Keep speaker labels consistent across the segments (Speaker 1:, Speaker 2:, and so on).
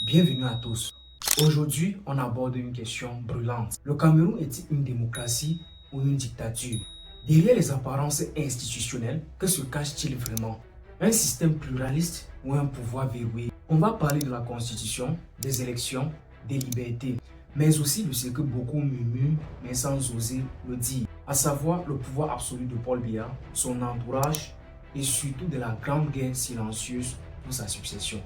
Speaker 1: Bienvenue à tous. Aujourd'hui, on aborde une question brûlante. Le Cameroun est-il une démocratie ou une dictature? Derrière les apparences institutionnelles, que se cache-t-il vraiment? Un système pluraliste ou un pouvoir verrouillé? On va parler de la constitution, des élections, des libertés, mais aussi de ce que beaucoup murmurent, mais sans oser le dire, à savoir le pouvoir absolu de Paul Biya, son entourage et surtout de la grande guerre silencieuse pour sa succession.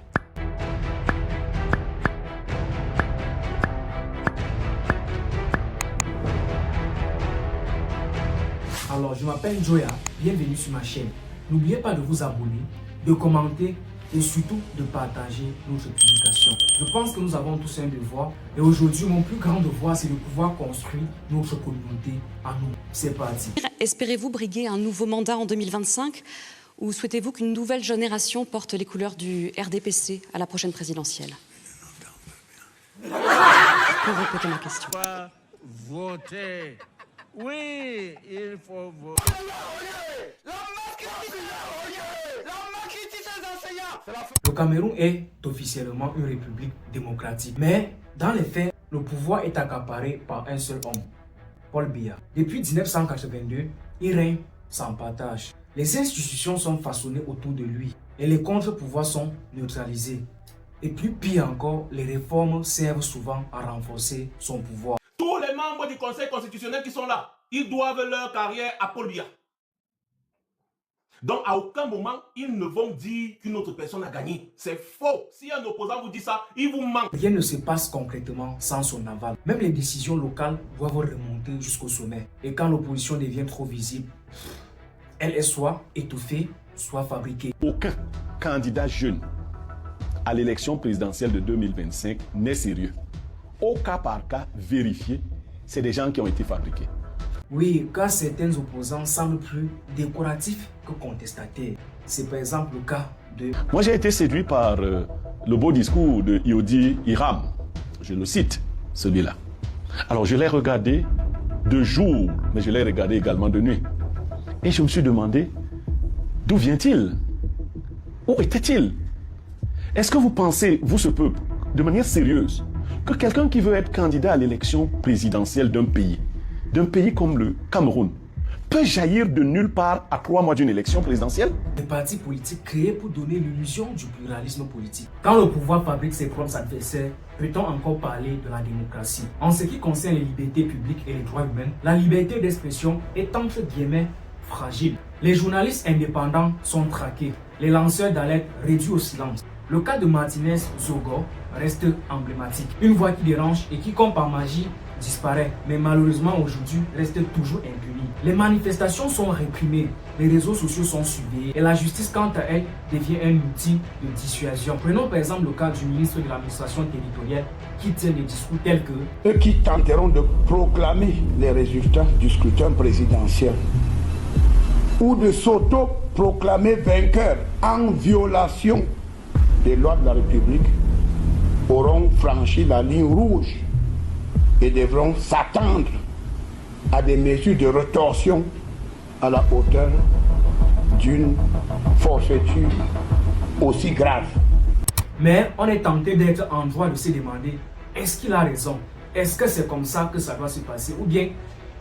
Speaker 1: Alors, je m'appelle Joya, bienvenue sur ma chaîne. N'oubliez pas de vous abonner, de commenter et surtout de partager notre publication. Je pense que nous avons tous un devoir et aujourd'hui, mon plus grand devoir, c'est de pouvoir construire notre communauté à nous. C'est parti.
Speaker 2: Espérez-vous briguer un nouveau mandat en 2025 ou souhaitez-vous qu'une nouvelle génération porte les couleurs du RDPC à la prochaine présidentielle? Pour répéter ma question.
Speaker 3: Voter. Oui, il faut voter.
Speaker 1: Le Cameroun est officiellement une république démocratique. Mais dans les faits, le pouvoir est accaparé par un seul homme, Paul Biya. Depuis 1982, il règne sans partage. Les institutions sont façonnées autour de lui et les contre-pouvoirs sont neutralisés. Et plus pire encore, les réformes servent souvent à renforcer son pouvoir.
Speaker 4: Tous les membres du Conseil constitutionnel qui sont là, ils doivent leur carrière à Paul Biya. Donc, à aucun moment, ils ne vont dire qu'une autre personne a gagné. C'est faux. Si un opposant vous dit ça, il vous ment.
Speaker 1: Rien ne se passe concrètement sans son aval. Même les décisions locales doivent remonter jusqu'au sommet. Et quand l'opposition devient trop visible, elle est soit étouffée, soit fabriquée.
Speaker 5: Aucun candidat jeune à l'élection présidentielle de 2025 n'est sérieux. Au cas par cas, vérifié, c'est des gens qui ont été fabriqués.
Speaker 1: Oui, car certains opposants semblent plus décoratifs que contestataires. C'est par exemple le cas de...
Speaker 5: Moi, j'ai été séduit par le beau discours de Yodi Hiram. Je le cite, celui-là. Alors, je l'ai regardé de jour, mais je l'ai regardé également de nuit. Et je me suis demandé, d'où vient-il? Où était-il? Est-ce que vous pensez, vous ce peuple, de manière sérieuse, que quelqu'un qui veut être candidat à l'élection présidentielle d'un pays comme le Cameroun, peut jaillir de nulle part à 3 mois d'une élection présidentielle?
Speaker 1: Des partis politiques créés pour donner l'illusion du pluralisme politique. Quand le pouvoir fabrique ses propres adversaires, peut-on encore parler de la démocratie? En ce qui concerne les libertés publiques et les droits humains, la liberté d'expression est entre guillemets fragile. Les journalistes indépendants sont traqués, les lanceurs d'alerte réduits au silence. Le cas de Martinez Zogo reste emblématique. Une voix qui dérange et qui, comme par magie, disparaît, mais malheureusement aujourd'hui reste toujours impunie. Les manifestations sont réprimées, les réseaux sociaux sont surveillés et la justice, quant à elle, devient un outil de dissuasion. Prenons par exemple le cas du ministre de l'administration territoriale qui tient des discours tels que
Speaker 6: eux qui tenteront de proclamer les résultats du scrutin présidentiel ou de s'auto-proclamer vainqueur en violation des lois de la République auront franchi la ligne rouge et devront s'attendre à des mesures de rétorsion à la hauteur d'une forfaiture aussi grave.
Speaker 1: Mais on est tenté d'être en droit de se demander, est-ce qu'il a raison? Est-ce que c'est comme ça que ça doit se passer? Ou bien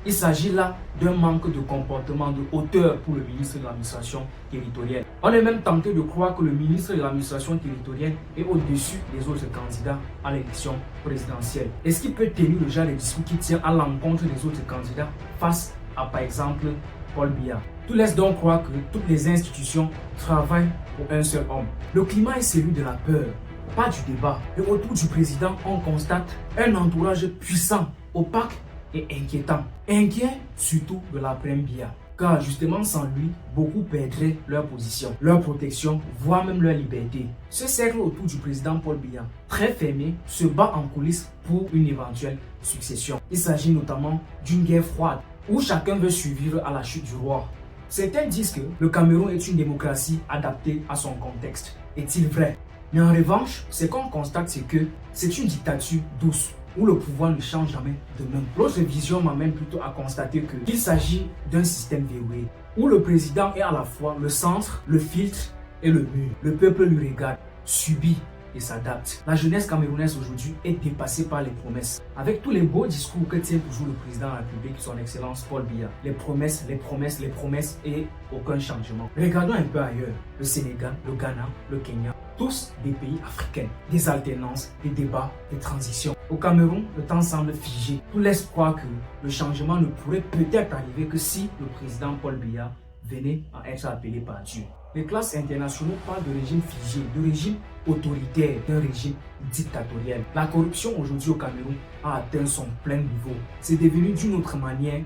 Speaker 1: il s'agit là d'un manque de comportement de hauteur pour le ministre de l'administration territoriale. On est même tenté de croire que le ministre de l'administration territoriale est au-dessus des autres candidats à l'élection présidentielle. Est-ce qu'il peut tenir le genre de discours qui tient à l'encontre des autres candidats face à, par exemple, Paul Biya? Tout laisse donc croire que toutes les institutions travaillent pour un seul homme. Le climat est celui de la peur, pas du débat. Et autour du président, on constate un entourage puissant, opaque et inquiétant. Inquiet surtout de l'après Biya, car justement sans lui, beaucoup perdraient leur position, leur protection, voire même leur liberté. Ce cercle autour du président Paul Biya, très fermé, se bat en coulisses pour une éventuelle succession. Il s'agit notamment d'une guerre froide, où chacun veut survivre à la chute du roi. Certains disent que le Cameroun est une démocratie adaptée à son contexte. Est-il vrai? Mais en revanche, ce qu'on constate, c'est que c'est une dictature douce, où le pouvoir ne change jamais de main. L'autre vision m'amène plutôt à constater qu'il s'agit d'un système verrouillé, où le président est à la fois le centre, le filtre et le mur. Le peuple lui regarde, subit et s'adapte. La jeunesse camerounaise aujourd'hui est dépassée par les promesses. Avec tous les beaux discours que tient toujours le président de la République, son excellence Paul Biya. Les promesses, les promesses, les promesses et aucun changement. Regardons un peu ailleurs. Le Sénégal, le Ghana, le Kenya. Tous des pays africains, des alternances, des débats, des transitions. Au Cameroun, le temps semble figé. Tout laisse croire que le changement ne pourrait peut-être arriver que si le président Paul Biya venait à être appelé par Dieu. Les classes internationales parlent de régime figé, de régime autoritaire, d'un régime dictatorial. La corruption aujourd'hui au Cameroun a atteint son plein niveau. C'est devenu d'une autre manière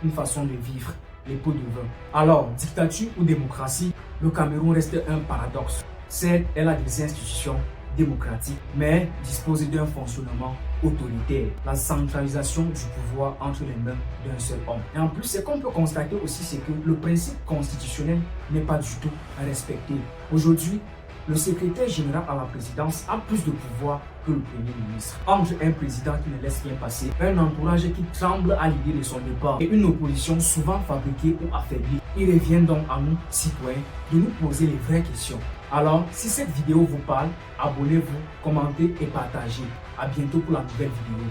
Speaker 1: une façon de vivre, les pots de vin. Alors, dictature ou démocratie, le Cameroun reste un paradoxe. Certes, elle a des institutions démocratiques, mais dispose d'un fonctionnement autoritaire, la centralisation du pouvoir entre les mains d'un seul homme. Et en plus, ce qu'on peut constater aussi, c'est que le principe constitutionnel n'est pas du tout respecté. Aujourd'hui, le secrétaire général à la présidence a plus de pouvoir que le premier ministre. Entre un président qui ne laisse rien passer, un entourage qui tremble à l'idée de son départ et une opposition souvent fabriquée ou affaiblie, il revient donc à nous, citoyens, de nous poser les vraies questions. Alors, si cette vidéo vous parle, abonnez-vous, commentez et partagez. À bientôt pour la nouvelle vidéo.